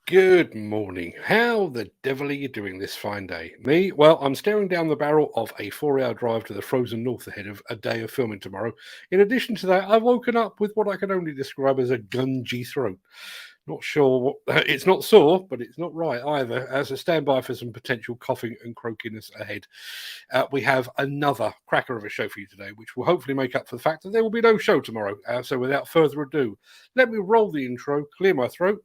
Good morning. How the devil are you doing this fine day? Me? Well, I'm staring down the barrel of a 4 hour drive to the frozen north ahead of a day of filming tomorrow. In addition to that, I've woken up with what I can only describe as a gungy throat. Not sure what it's not sore, but it's not right either. As a standby for some potential coughing and croakiness ahead. We have another cracker of a show for you today, which will hopefully make up for the fact that there will be no show tomorrow. So without further ado, let me roll the intro, clear my throat,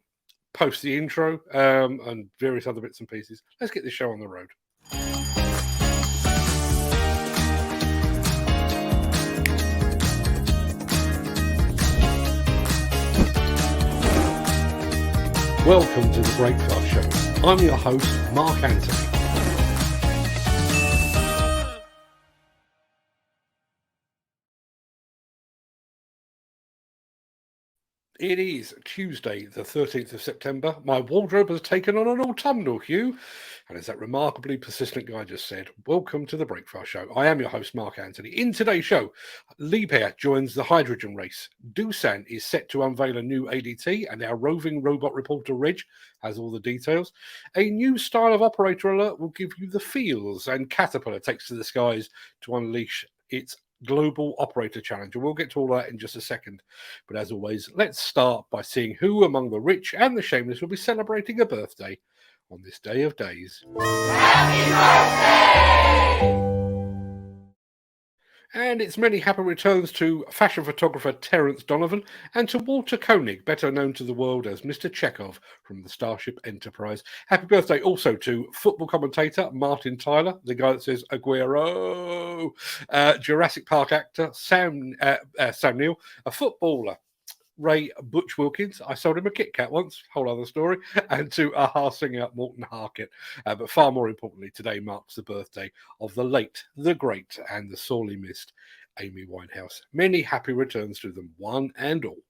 post the intro, and various other bits and pieces. Let's get this show on the road. Welcome to the Breakfast Show. I'm your host, Mark Anthony. It is Tuesday, the 13th of September. My wardrobe has taken on an autumnal hue. And as that remarkably persistent guy just said, welcome to the Breakfast Show. I am your host, Mark Anthony. In today's show, Liebherr joins the hydrogen race. Doosan is set to unveil a new ADT, and our roving robot reporter, Reg, has all the details. A new style of operator alert will give you the feels, and Caterpillar takes to the skies to unleash its global operator challenge. And we'll get to all that in just a second. But as always, let's start by seeing who among the rich and the shameless will be celebrating a birthday on this day of days. Happy birthday! And it's many happy returns to fashion photographer Terence Donovan and to Walter Koenig, better known to the world as Mr. Chekhov from the Starship Enterprise. Happy birthday also to football commentator Martin Tyler, the guy that says Aguero, Jurassic Park actor Sam Neill, a footballer Ray Butch Wilkins. I sold him a Kit Kat once, whole other story, and to Aha singer Morton Harkett. But far more importantly, today marks the birthday of the late, the great, and the sorely missed Amy Winehouse. Many happy returns to them, one and all.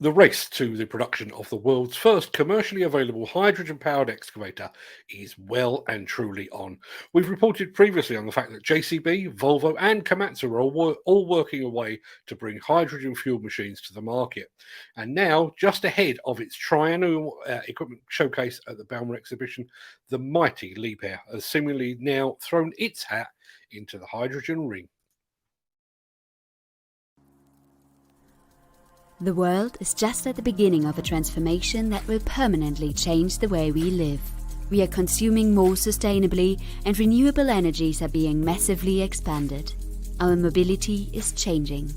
The race to the production of the world's first commercially available hydrogen-powered excavator is well and truly on. We've reported previously on the fact that JCB, Volvo and Komatsu are all working away to bring hydrogen-fueled machines to the market. And now, just ahead of its triennial equipment showcase at the Bauma exhibition, the mighty Liebherr has seemingly now thrown its hat into the hydrogen ring. The world is just at the beginning of a transformation that will permanently change the way we live. We are consuming more sustainably, and renewable energies are being massively expanded. Our mobility is changing.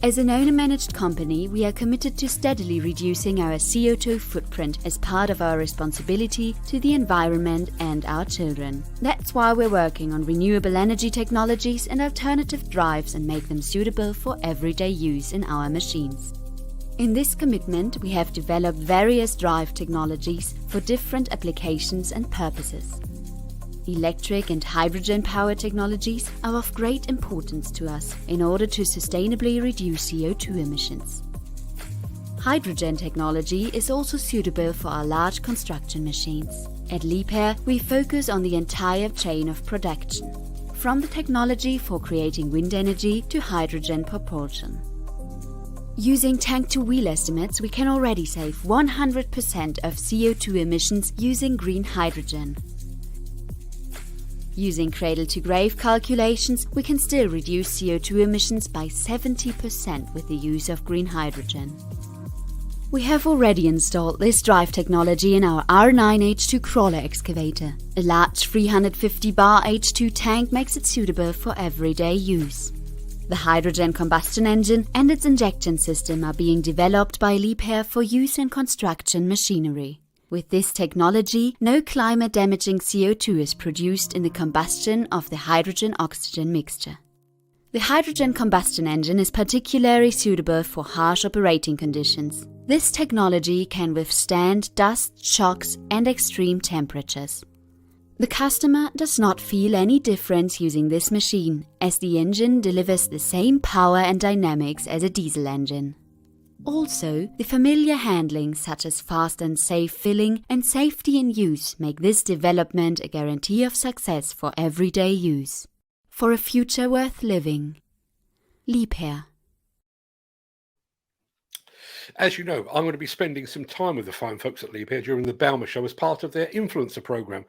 As an owner-managed company, we are committed to steadily reducing our CO2 footprint as part of our responsibility to the environment and our children. That's why we're working on renewable energy technologies and alternative drives and make them suitable for everyday use in our machines. In this commitment, we have developed various drive technologies for different applications and purposes. Electric and hydrogen power technologies are of great importance to us in order to sustainably reduce CO2 emissions. Hydrogen technology is also suitable for our large construction machines. At Liebherr, we focus on the entire chain of production, from the technology for creating wind energy to hydrogen propulsion. Using tank-to-wheel estimates, we can already save 100% of CO2 emissions using green hydrogen. Using cradle-to-grave calculations, we can still reduce CO2 emissions by 70% with the use of green hydrogen. We have already installed this drive technology in our R9H2 crawler excavator. A large 350 bar H2 tank makes it suitable for everyday use. The hydrogen combustion engine and its injection system are being developed by Liebherr for use in construction machinery. With this technology, no climate-damaging CO2 is produced in the combustion of the hydrogen-oxygen mixture. The hydrogen combustion engine is particularly suitable for harsh operating conditions. This technology can withstand dust, shocks, and extreme temperatures. The customer does not feel any difference using this machine, as the engine delivers the same power and dynamics as a diesel engine. Also, the familiar handling such as fast and safe filling and safety in use make this development a guarantee of success for everyday use. For a future worth living. Liebherr. As you know, I'm going to be spending some time with the fine folks at Liebherr during the Bauma show as part of their influencer program.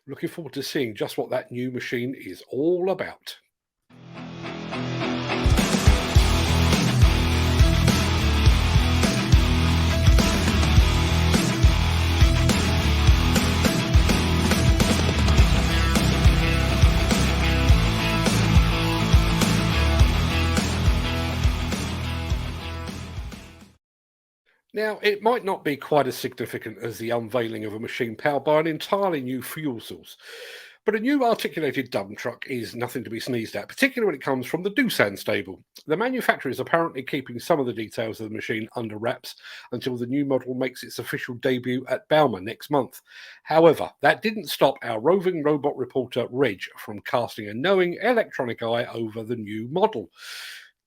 Looking forward to seeing just what that new machine is all about. Now, it might not be quite as significant as the unveiling of a machine powered by an entirely new fuel source, but a new articulated dump truck is nothing to be sneezed at, particularly when it comes from the Doosan stable. The manufacturer is apparently keeping some of the details of the machine under wraps until the new model makes its official debut at Bauma next month. However, that didn't stop our roving robot reporter Reg from casting a knowing electronic eye over the new model.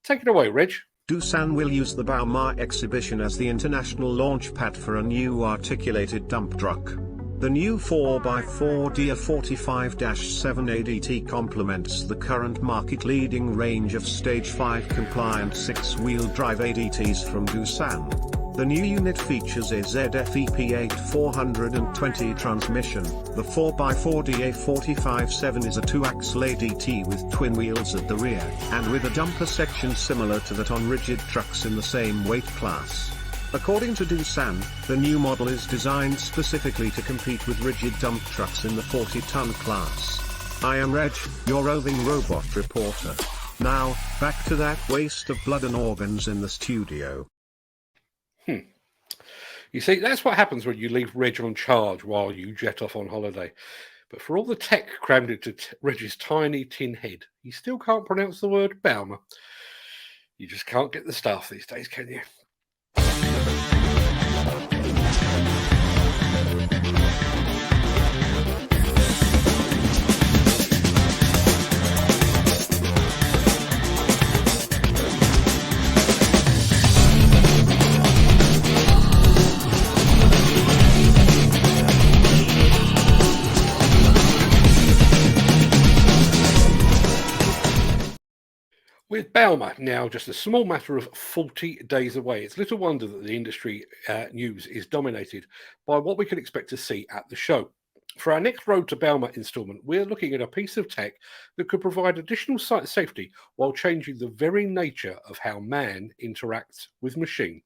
Take it away, Reg. Doosan will use the Bauma exhibition as the international launchpad for a new articulated dump truck. The new 4x4 Dia 45-7 ADT complements the current market-leading range of Stage 5 compliant 6-wheel drive ADTs from Doosan. The new unit features a ZFEP 8420 transmission. The 4x4 Dia 45-7 is a 2-axle ADT with twin wheels at the rear, and with a dumper section similar to that on rigid trucks in the same weight class. According to Doosan, the new model is designed specifically to compete with rigid dump trucks in the 40-ton class. I am Reg, your roving robot reporter. Now, back to that waste of blood and organs in the studio. You see, that's what happens when you leave Reg on charge while you jet off on holiday. But for all the tech crammed into Reg's tiny tin head, he still can't pronounce the word Bauma. You just can't get the staff these days, can you? With Bauma now just a small matter of 40 days away, it's little wonder that the industry news is dominated by what we can expect to see at the show. For our next Road to Bauma instalment, we're looking at a piece of tech that could provide additional site safety while changing the very nature of how man interacts with machine.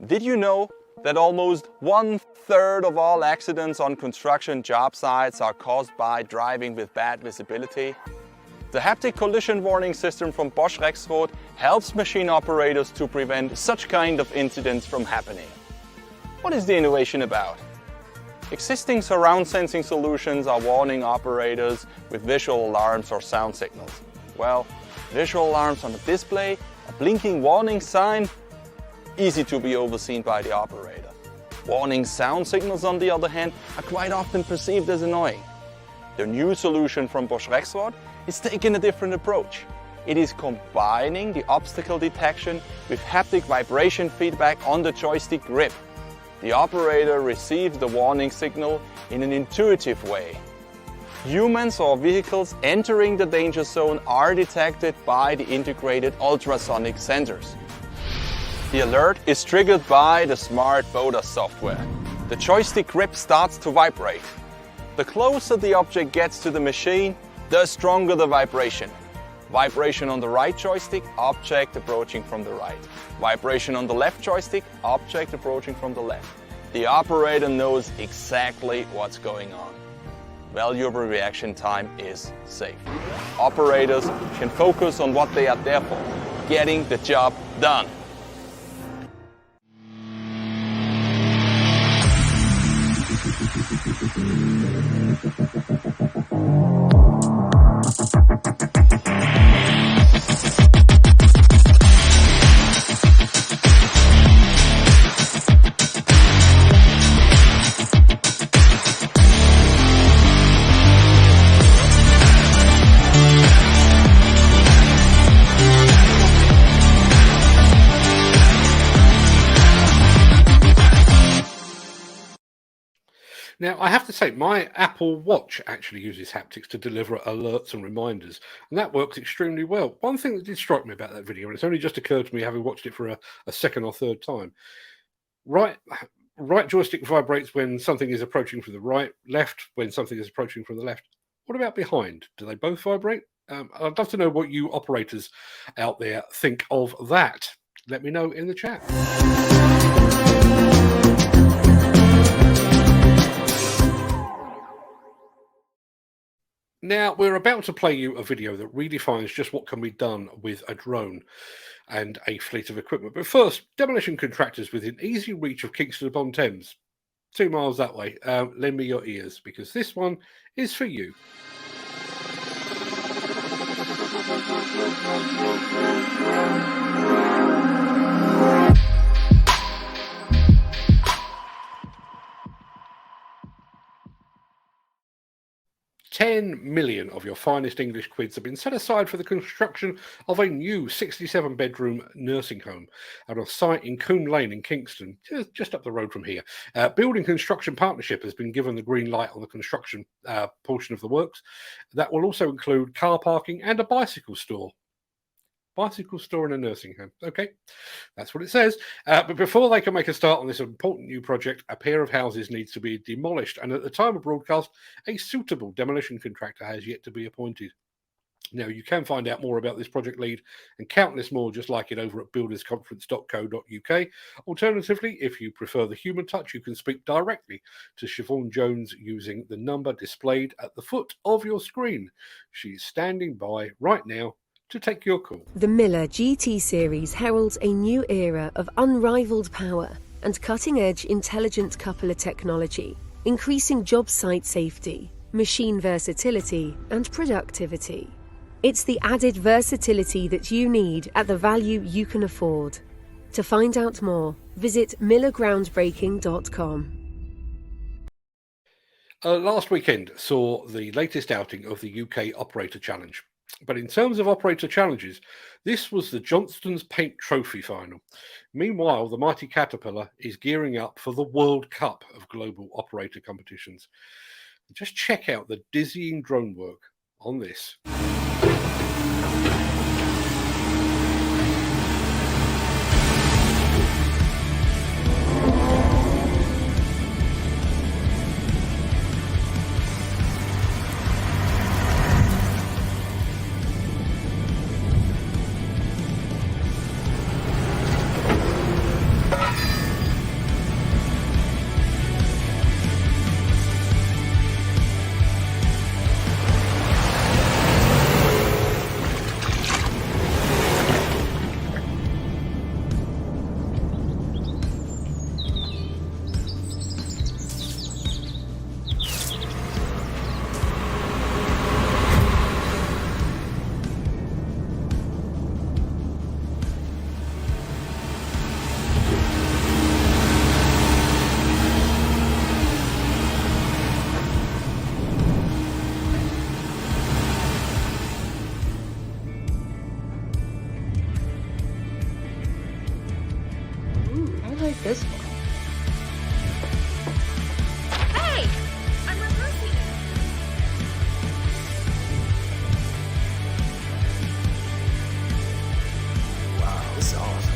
Did you know that almost 1/3 of all accidents on construction job sites are caused by driving with bad visibility? The haptic collision warning system from Bosch Rexroth helps machine operators to prevent such kind of incidents from happening. What is the innovation about? Existing surround sensing solutions are warning operators with visual alarms or sound signals. Well, visual alarms on a display, a blinking warning sign, easy to be overseen by the operator. Warning sound signals, on the other hand, are quite often perceived as annoying. The new solution from Bosch Rexroth is taking a different approach. It is combining the obstacle detection with haptic vibration feedback on the joystick grip. The operator receives the warning signal in an intuitive way. Humans or vehicles entering the danger zone are detected by the integrated ultrasonic sensors. The alert is triggered by the smart Boda software. The joystick grip starts to vibrate. The closer the object gets to the machine, the stronger the vibration. Vibration on the right joystick, object approaching from the right. Vibration on the left joystick, object approaching from the left. The operator knows exactly what's going on. Valuable reaction time is safe. Operators can focus on what they are there for, getting the job done. Now, I have to say, my Apple Watch actually uses haptics to deliver alerts and reminders, and that works extremely well. One thing that did strike me about that video, and it's only just occurred to me having watched it for a second or third time, right joystick vibrates when something is approaching from the right, left when something is approaching from the left. What about behind? Do they both vibrate? I'd love to know what you operators out there think of that. Let me know in the chat. Now, we're about to play you a video that redefines just what can be done with a drone and a fleet of equipment. But first, demolition contractors within easy reach of Kingston upon Thames, 2 miles that way. Lend me your ears, because this one is for you. £10 million of your finest English quids have been set aside for the construction of a new 67-bedroom nursing home at a site in Coombe Lane in Kingston, just up the road from here. Building Construction Partnership has been given the green light on the construction portion of the works. That will also include car parking and a bicycle store. Bicycle store in a nursing home. Okay, that's what it says. But before they can make a start on this important new project, a pair of houses needs to be demolished. And at the time of broadcast, a suitable demolition contractor has yet to be appointed. Now, you can find out more about this project lead and countless more just like it over at buildersconference.co.uk. Alternatively, if you prefer the human touch, you can speak directly to Siobhan Jones using the number displayed at the foot of your screen. She's standing by right now to take your call. The Miller GT series heralds a new era of unrivaled power and cutting-edge intelligent coupler technology, increasing job site safety, machine versatility, and productivity. It's the added versatility that you need at the value you can afford. To find out more, visit millergroundbreaking.com. Last weekend saw the latest outing of the UK Operator Challenge. But in terms of operator challenges, this was the Johnston's Paint Trophy final. Meanwhile, the mighty Caterpillar is gearing up for the World Cup of global operator competitions. Just check out the dizzying drone work on this. This one. Hey! I'm reversing it. Wow, this is awesome.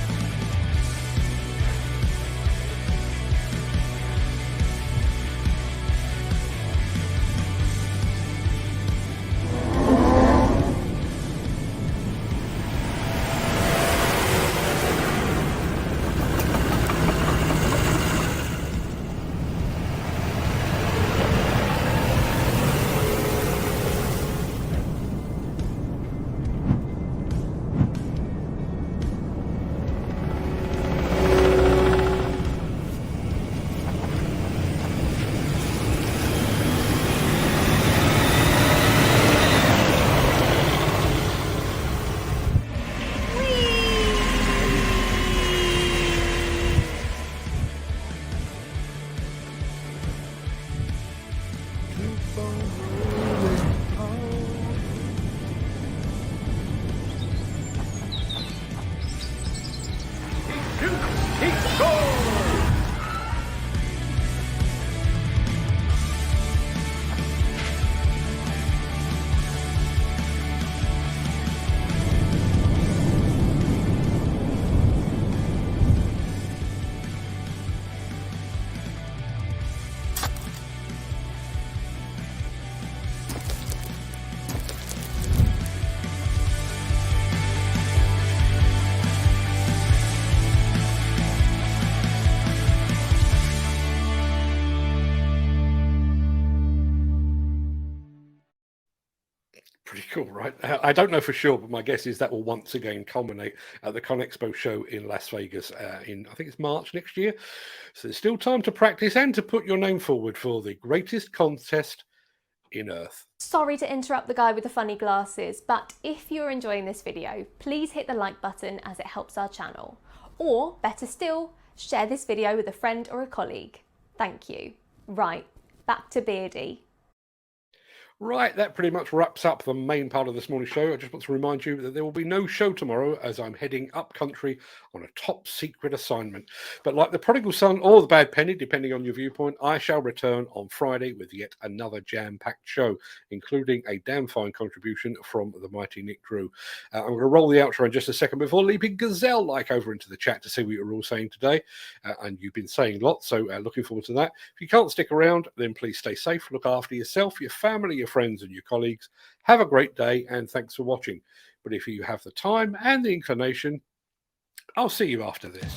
Pretty cool, right? I don't know for sure, but my guess is that will once again culminate at the ConExpo show in Las Vegas in, I think it's March next year. So there's still time to practice and to put your name forward for the greatest contest in Earth. Sorry to interrupt the guy with the funny glasses, but if you're enjoying this video, please hit the like button as it helps our channel. Or, better still, share this video with a friend or a colleague. Thank you. Right, back to Beardy. Right, that pretty much wraps up the main part of this morning's show. I just want to remind you that there will be no show tomorrow as I'm heading up country on a top secret assignment. But like the prodigal son or the bad penny, depending on your viewpoint, I shall return on Friday with yet another jam-packed show, including a damn fine contribution from the mighty Nick Drew. I'm going to roll the outro in just a second before leaping gazelle-like over into the chat to see what you're all saying today. And you've been saying lots, so looking forward to that. If you can't stick around, then please stay safe, look after yourself, your family, your friends and your colleagues. Have a great day and thanks for watching. But if you have the time and the inclination, I'll see you after this.